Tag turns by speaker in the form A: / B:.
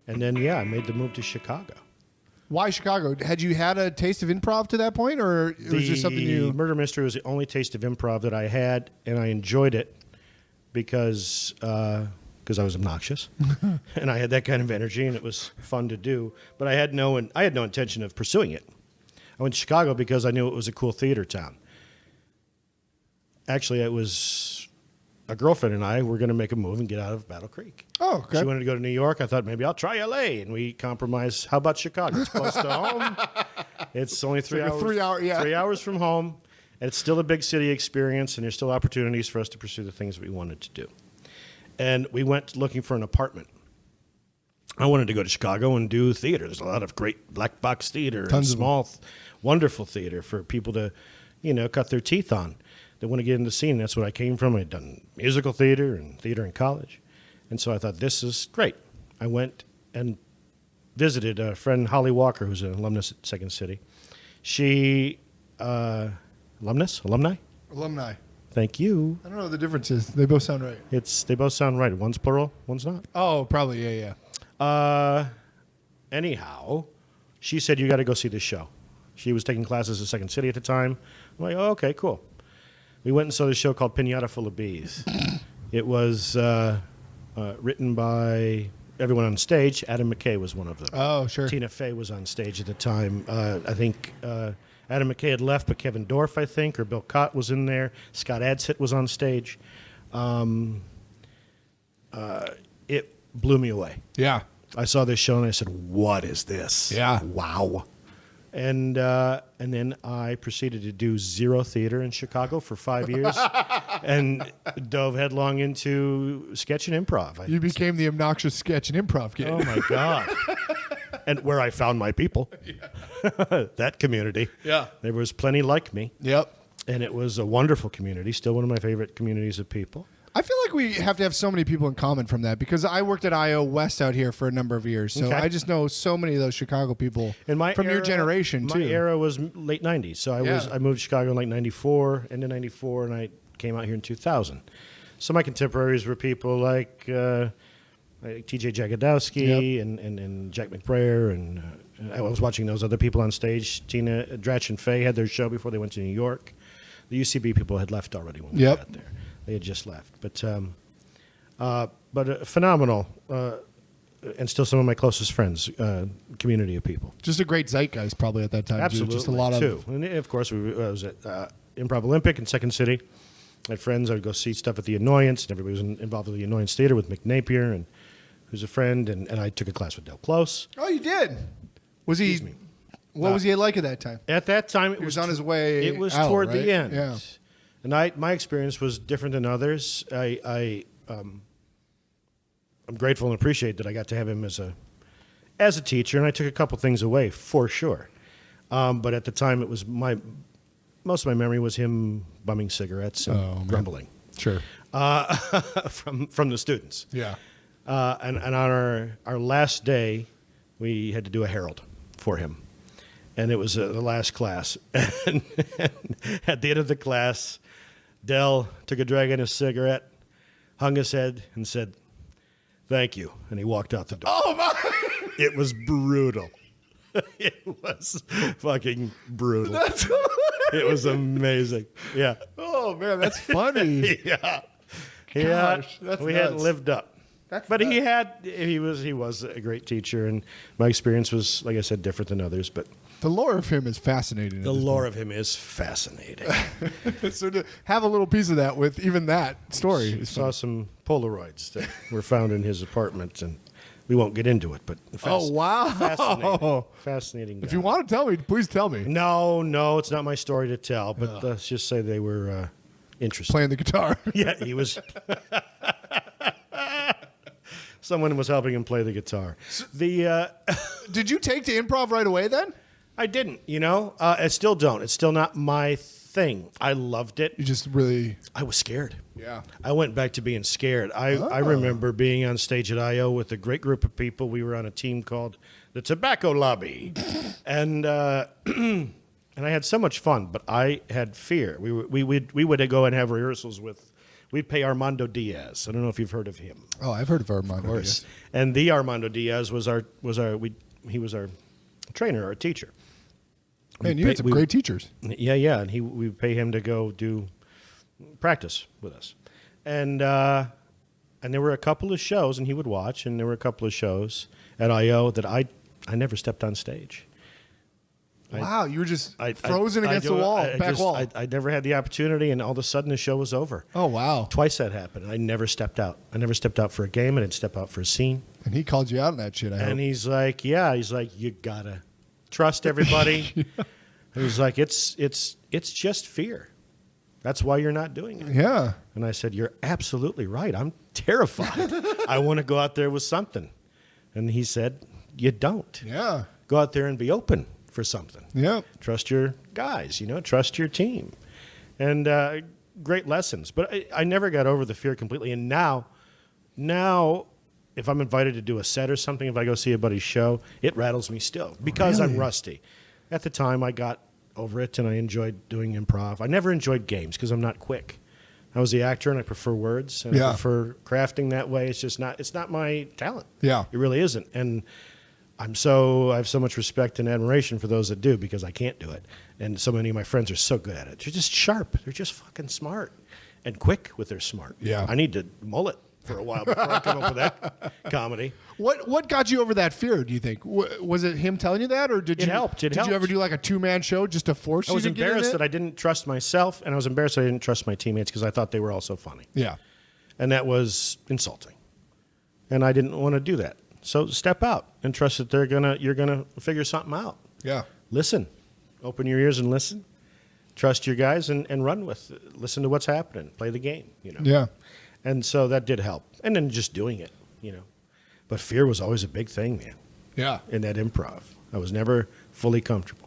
A: And then, yeah, I made the move to Chicago.
B: Why Chicago? Had you had a taste of improv to that point, or was this something you...
A: Murder Mystery was the only taste of improv that I had, and I enjoyed it because I was obnoxious, and I had that kind of energy, and it was fun to do. But I had no intention of pursuing it. I went to Chicago because I knew it was a cool theater town. Actually, it was a girlfriend and I were going to make a move and get out of Battle Creek.
B: Oh, okay.
A: She wanted to go to New York. I thought maybe I'll try L.A., and we compromised. How about Chicago? It's close to home. It's only 3 hours.
B: 3 hour, yeah.
A: 3 hours from home, and it's still a big city experience, and there's still opportunities for us to pursue the things that we wanted to do. And we went looking for an apartment. I wanted to go to Chicago and do theater. There's a lot of great black box theater and small, wonderful theater for people to, cut their teeth on. They want to get into the scene. That's what I came from. I'd done musical theater and theater in college. And so I thought, this is great. I went and visited a friend, Holly Walker, who's an alumnus at Second City. She, alumni?
B: Alumni.
A: Thank you.
B: I don't know what the difference is. They both sound right.
A: They both sound right. One's plural, one's not.
B: Oh, probably, yeah.
A: Anyhow, she said, you got to go see this show. She was taking classes at Second City at the time. I'm like, oh, okay, cool. We went and saw this show called Pinata Full of Bees. It was written by everyone on stage. Adam McKay was one of them.
B: Oh, sure.
A: Tina Fey was on stage at the time. I think Adam McKay had left, but Kevin Dorff, I think, or Bill Cott was in there. Scott Adsit was on stage. It blew me away.
B: Yeah.
A: I saw this show and I said, what is this?
B: Yeah.
A: Wow. And then I proceeded to do zero theater in Chicago for 5 years and dove headlong into sketch and improv.
B: You became the obnoxious sketch and improv kid.
A: Oh, my God. And where I found my people, that community.
B: Yeah.
A: There was plenty like me.
B: Yep.
A: And it was a wonderful community, still one of my favorite communities of people.
B: I feel like we have to have so many people in common from that because I worked at IO West out here for a number of years. So I just know so many of those Chicago people from your generation, too.
A: My era was late 90s. So I moved to Chicago in like 94, end of 94, and I came out here in 2000. So my contemporaries were people like T.J. Jagodowski and Jack McBrayer. And I was watching those other people on stage. Tina, Dratch, and Faye had their show before they went to New York. The UCB people had left already when we got there. They had just left, but phenomenal, and still some of my closest friends, community of people.
B: Just a great zeitgeist, probably at that time.
A: Absolutely,
B: just a lot
A: of. And of course, I was at Improv Olympic in Second City. I had friends. I would go see stuff at the Annoyance, and everybody was involved with the Annoyance Theater with Mick Napier, and who's a friend, and I took a class with Del Close.
B: Oh, you did? Was he? Excuse me. What was he like at that time?
A: At that time,
B: he was on his way.
A: It was
B: out,
A: toward
B: right?
A: the end.
B: Yeah.
A: And my experience was different than others. I'm grateful and appreciate that I got to have him as a teacher, and I took a couple things away for sure. But at the time, it was most of my memory was him bumming cigarettes and grumbling.
B: Sure.
A: From the students.
B: Yeah.
A: And on our last day, we had to do a herald for him. And it was the last class. And at the end of the class, Del took a drag on his cigarette, hung his head, and said, "Thank you." And he walked out the door.
B: Oh, my.
A: It was brutal. It was fucking brutal. It was amazing. Yeah.
B: Oh, man, that's funny.
A: Yeah.
B: Gosh, that's
A: we
B: nuts.
A: hadn't lived up. But he was a great teacher, and my experience was, like I said, different than others. But
B: the lore of him is fascinating.
A: The lore of him is fascinating.
B: So to have a little piece of that with even that story.
A: Saw some Polaroids that were found in his apartment, and we won't get into it. But
B: oh wow,
A: fascinating guy.
B: If you want to tell me, please tell me.
A: No, it's not my story to tell. But let's just say they were interesting.
B: Playing the guitar.
A: Yeah, he was. Someone was helping him play the guitar.
B: Did you take to improv right away then?
A: I didn't, I still don't. It's still not my thing. I loved it.
B: You just really...
A: I was scared.
B: Yeah.
A: I went back to being scared. I remember being on stage at I.O. with a great group of people. We were on a team called the Tobacco Lobby. And and I had so much fun, but I had fear. We would go and have rehearsals with we'd pay Armando Diaz. I don't know if you've heard of him.
B: Oh, I've heard of Armando.
A: Of course. Diaz. And the Armando Diaz he was our trainer, our teacher.
B: Man, you had some great teachers.
A: Yeah, and we pay him to go do practice with us, and there were a couple of shows, and he would watch, and there were a couple of shows at IO that I never stepped on stage.
B: Wow, you were just frozen against the wall, back wall.
A: I never had the opportunity, and all of a sudden the show was over.
B: Oh, wow.
A: Twice that happened. I never stepped out. I never stepped out for a game. I didn't step out for a scene.
B: And he called you out on that shit, I hope.
A: He's like, you got to trust everybody. Yeah. He's like, it's just fear. That's why you're not doing it.
B: Yeah.
A: And I said, you're absolutely right. I'm terrified. I want to go out there with something. And he said, you don't.
B: Yeah.
A: Go out there and be open for something.
B: Yeah.
A: Trust your guys, trust your team. And great lessons. But I never got over the fear completely. And now, if I'm invited to do a set or something, if I go see a buddy's show, it rattles me still because I'm rusty. At the time, I got over it, and I enjoyed doing improv. I never enjoyed games because I'm not quick. I was the actor, and I prefer words, and I prefer crafting that way. It's not my talent.
B: Yeah.
A: It really isn't. And I have so much respect and admiration for those that do because I can't do it. And so many of my friends are so good at it. They're just sharp. They're just fucking smart and quick with their smart.
B: Yeah.
A: I need to mullet for a while before I come up with that comedy.
B: What got you over that fear, do you think? Was it him telling you that, or did you
A: helped.
B: Did you ever do like a two-man show just to force you to get in it?
A: I was embarrassed that I didn't trust myself, and I was embarrassed that I didn't trust my teammates because I thought they were all so funny.
B: Yeah.
A: And that was insulting. And I didn't want to do that. So step out and trust that you're gonna figure something out.
B: Yeah.
A: Listen. Open your ears and listen. Trust your guys and run with it. Listen to what's happening. Play the game,
B: Yeah.
A: And so that did help. And then just doing it, But fear was always a big thing, man.
B: Yeah.
A: In that improv. I was never fully comfortable.